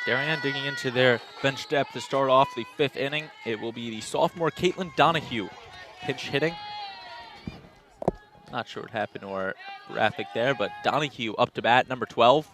Darien digging into their bench depth to start off the 5th inning. It will be the sophomore Caitlin Donahue pinch hitting. Not sure what happened to our graphic there, but Donahue up to bat, number 12.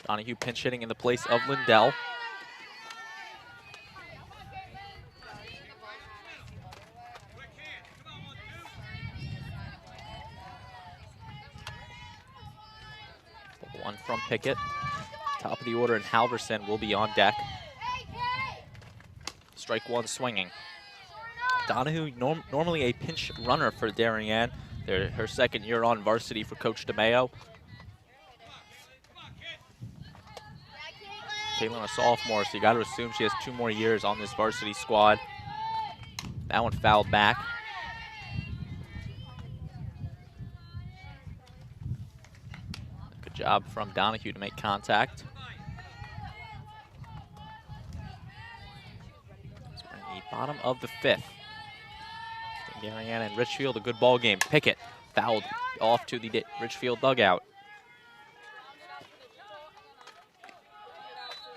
Donahue pinch hitting in the place of Lindell. One from Pickett. Top of the order, and Halverson will be on deck. Strike one swinging. Donahue, normally a pinch runner for Darien. They're her 2nd year on varsity for Coach DeMayo. Caitlin, a sophomore, so you got to assume she has 2 more years on this varsity squad. That one fouled back. Good job from Donahue to make contact. Bottom of the 5th. Darien and Ridgefield, a good ball game. Pickett fouled off to the Ridgefield dugout.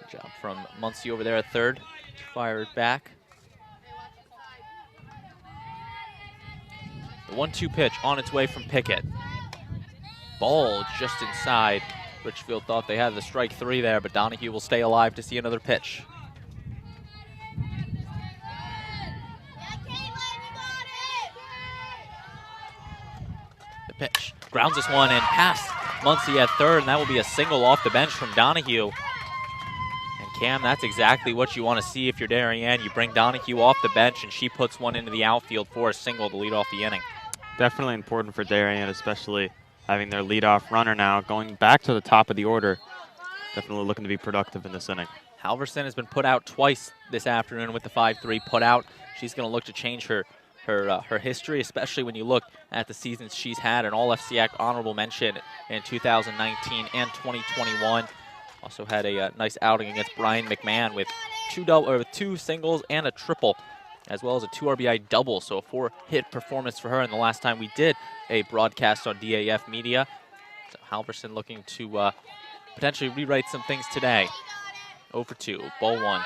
Good job from Muncie over there at 3rd. Fired back. The 1-2 pitch on its way from Pickett. Ball just inside. Ridgefield thought they had the strike 3 there, but Donahue will stay alive to see another pitch. Pitch. Grounds this one and past Muncie at 3rd, and that will be a single off the bench from Donahue. And Cam, that's exactly what you want to see if you're Darien. You bring Donahue off the bench, and she puts one into the outfield for a single to lead off the inning. Definitely important for Darien, especially having their leadoff runner now going back to the top of the order. Definitely looking to be productive in this inning. Halverson has been put out twice this afternoon with the 5-3 put out. She's going to look to change her history, especially when you look at the seasons she's had. An All-FCIAC honorable mention in 2019 and 2021. Also had a nice outing against Brian McMahon with 2 singles and a triple, as well as a 2 RBI double. So a 4-hit performance for her. And the last time we did a broadcast on DAF Media. So Halverson looking to potentially rewrite some things today. 0-for-2, ball 1.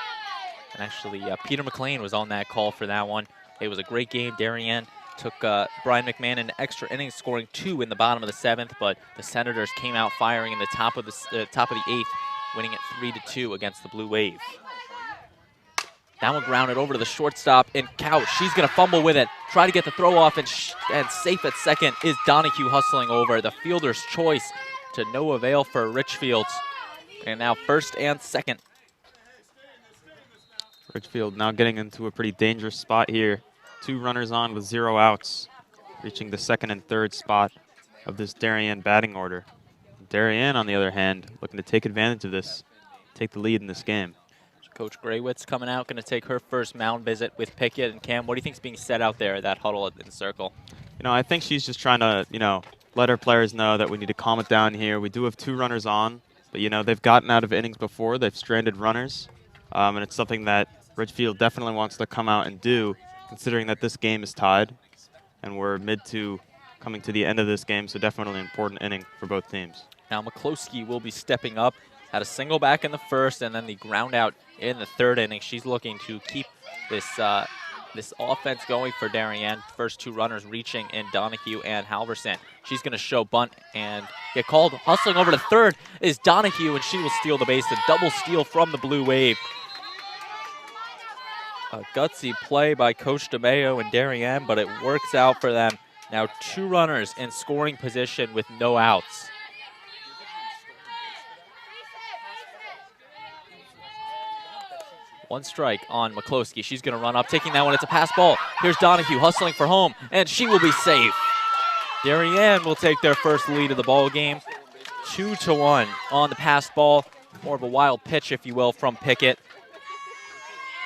And actually, Peter McLean was on that call for that one. It was a great game. Darien took Brian McMahon into extra innings, scoring 2 in the bottom of the 7th, but the Senators came out firing in the top of the 8th, winning it 3-2 against the Blue Wave. That one grounded over to the shortstop, and Couch, she's going to fumble with it, try to get the throw off, and safe at second is Donahue hustling over. The fielder's choice to no avail for Ridgefield, and now 1st and 2nd. Ridgefield now getting into a pretty dangerous spot here. 2 runners on with 0 outs, reaching the 2nd and 3rd spot of this Darien batting order. Darien, on the other hand, looking to take advantage of this, take the lead in this game. Coach Graywitz coming out, going to take her first mound visit with Pickett. And Cam, what do you think is being said out there at that huddle in the circle? You know, I think she's just trying to, let her players know that we need to calm it down here. We do have 2 runners on, but, they've gotten out of innings before. They've stranded runners, and it's something that Ridgefield definitely wants to come out and do, considering that this game is tied, and we're coming to the end of this game, so definitely an important inning for both teams. Now McCloskey will be stepping up, had a single back in the 1st, and then the ground out in the 3rd inning. She's looking to keep this offense going for Darien. First 2 runners reaching in Donahue and Halverson. She's going to show bunt and get called. Hustling over to 3rd is Donahue, and she will steal the base. A double steal from the Blue Wave. A gutsy play by Coach DeMayo and Darien, but it works out for them. Now 2 runners in scoring position with no outs. One strike on McCloskey. She's going to run up, taking that one. It's a pass ball. Here's Donahue hustling for home, and she will be safe. Darien will take their first lead of the ball game. 2-1 on the pass ball. More of a wild pitch, if you will, from Pickett.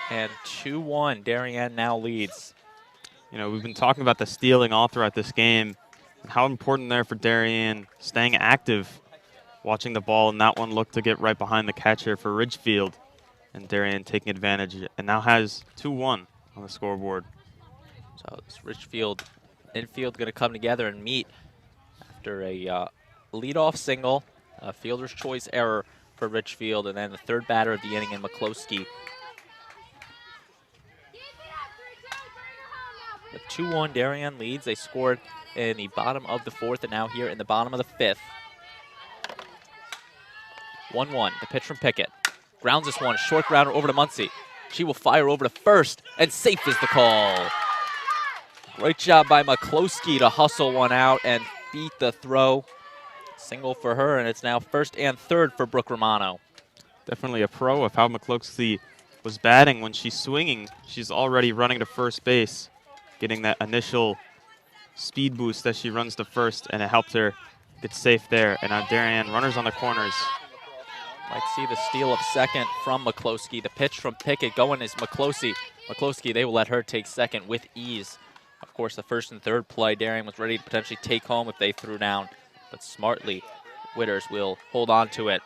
And 2-1, Darien now leads. We've been talking about the stealing all throughout this game and how important there for Darien staying active, watching the ball, and that one looked to get right behind the catcher for Ridgefield. And Darien taking advantage, and now has 2-1 on the scoreboard. So this Ridgefield infield going to come together and meet after a leadoff single, a fielder's choice error for Ridgefield, and then the third batter of the inning in McCloskey. The 2-1 Darien leads. They scored in the bottom of the fourth and now here in the bottom of the fifth. 1-1, the pitch from Pickett. Grounds this one, short grounder over to Muncie. She will fire over to first, and safe is the call. Great job by McCloskey to hustle one out and beat the throw. Single for her, and it's now first and third for Brooke Romano. Definitely a pro of how McCloskey was batting. When she's swinging, she's already running to first base, getting that initial speed boost as she runs to first, and it helped her get safe there. And now Darien, runners on the corners. Might see the steal of second from McCloskey. The pitch from Pickett going is McCloskey. McCloskey, they will let her take second with ease. Of course, the first and third play, Darien was ready to potentially take home if they threw down. But smartly, Witters will hold on to it.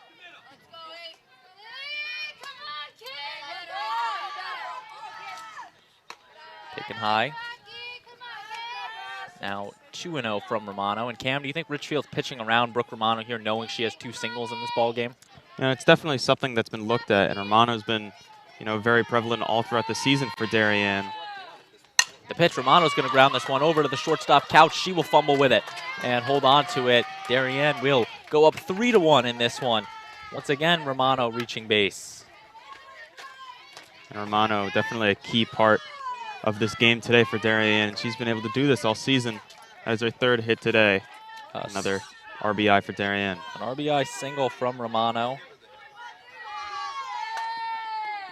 Taken high. Now 2-0 from Romano. And Cam, do you think Ridgefield's pitching around Brooke Romano here, knowing she has 2 singles in this ball game? You know, it's definitely something that's been looked at, and Romano's been, you know, very prevalent all throughout the season for Darien. The pitch, Romano's going to ground this one over to the shortstop Couch. She will fumble with it and hold on to it. Darien will go up 3-1 in this one. Once again, Romano reaching base. And Romano, definitely a key part of this game today for Darien. She's been able to do this all season. That is her third hit today. Another RBI for Darien. An RBI single from Romano.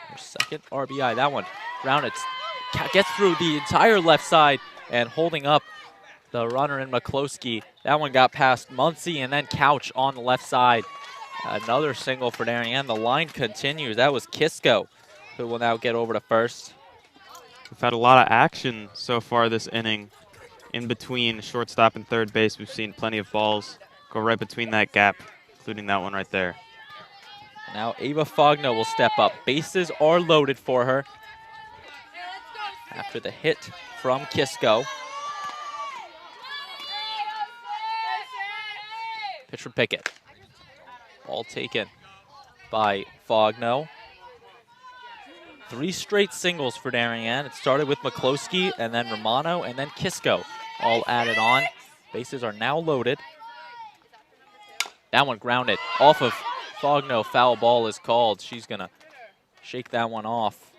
Her second RBI. That one grounded. Gets through the entire left side and holding up the runner in McCloskey. That one got past Muncie and then Couch on the left side. Another single for Darien. The line continues. That was Kisco, who will now get over to first. We've had a lot of action so far this inning. In between shortstop and third base, we've seen plenty of balls go right between that gap, including that one right there. Now Ava Fogno will step up. Bases are loaded for her after the hit from Kisco. Pitch from Pickett. Ball taken by Fogno. 3 straight singles for Darien. It started with McCloskey and then Romano and then Kisco all added on. Bases are now loaded. That one grounded off of Fogno. Foul ball is called. She's going to shake that one off.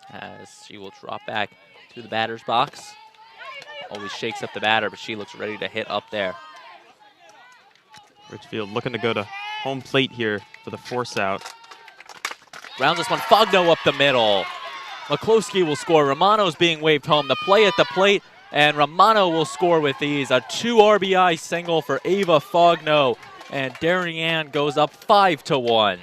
As she will drop back to the batter's box. Always shakes up the batter, but she looks ready to hit up there. Ridgefield looking to go to home plate here for the force out. Grounds this one, Fogno up the middle. McCloskey will score. Romano's being waved home. The play at the plate, and Romano will score with these. A 2 RBI single for Ava Fogno, and Darien goes up 5-1.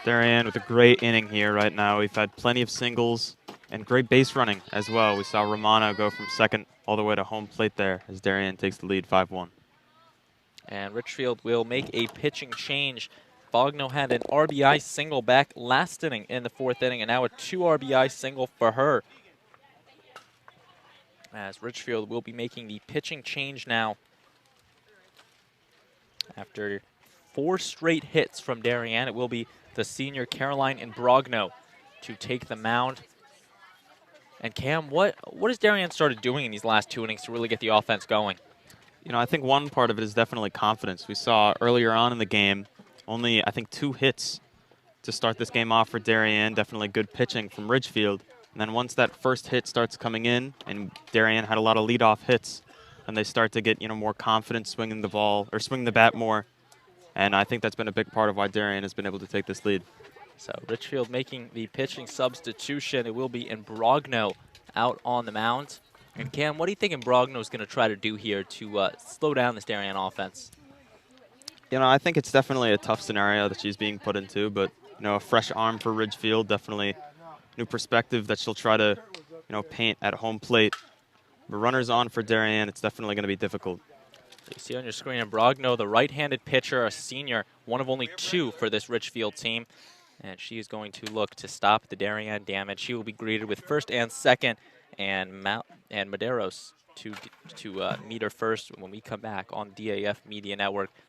Darien with a great inning here right now. We've had plenty of singles and great base running as well. We saw Romano go from second all the way to home plate there as Darien takes the lead 5-1. And Ridgefield will make a pitching change. Fogno had an RBI single back last inning in the 4th inning, and now a 2 RBI single for her. As Ridgefield will be making the pitching change now. After 4 straight hits from Darien, it will be the senior Caroline Imbrogno to take the mound. And Cam, what has Darien started doing in these last 2 innings to really get the offense going? You know, I think one part of it is definitely confidence. We saw earlier on in the game only, I think, 2 hits to start this game off for Darien. Definitely good pitching from Ridgefield. And then once that first hit starts coming in, and Darien had a lot of leadoff hits, and they start to get, you know, more confident swinging the ball or swinging the bat more. And I think that's been a big part of why Darien has been able to take this lead. So Ridgefield making the pitching substitution. It will be Imbrogno out on the mound. And Cam, what do you think Imbrogno is going to try to do here to slow down this Darien offense? You know, I think it's definitely a tough scenario that she's being put into, but, you know, a fresh arm for Ridgefield, definitely new perspective that she'll try to, you know, paint at home plate. But runners on for Darien, it's definitely going to be difficult. You see on your screen, Imbrogno, the right-handed pitcher, a senior, one of only 2 for this Ridgefield team. And she is going to look to stop the Darien damage. She will be greeted with first and second, and Maderos to meet her first when we come back on DAF Media Network.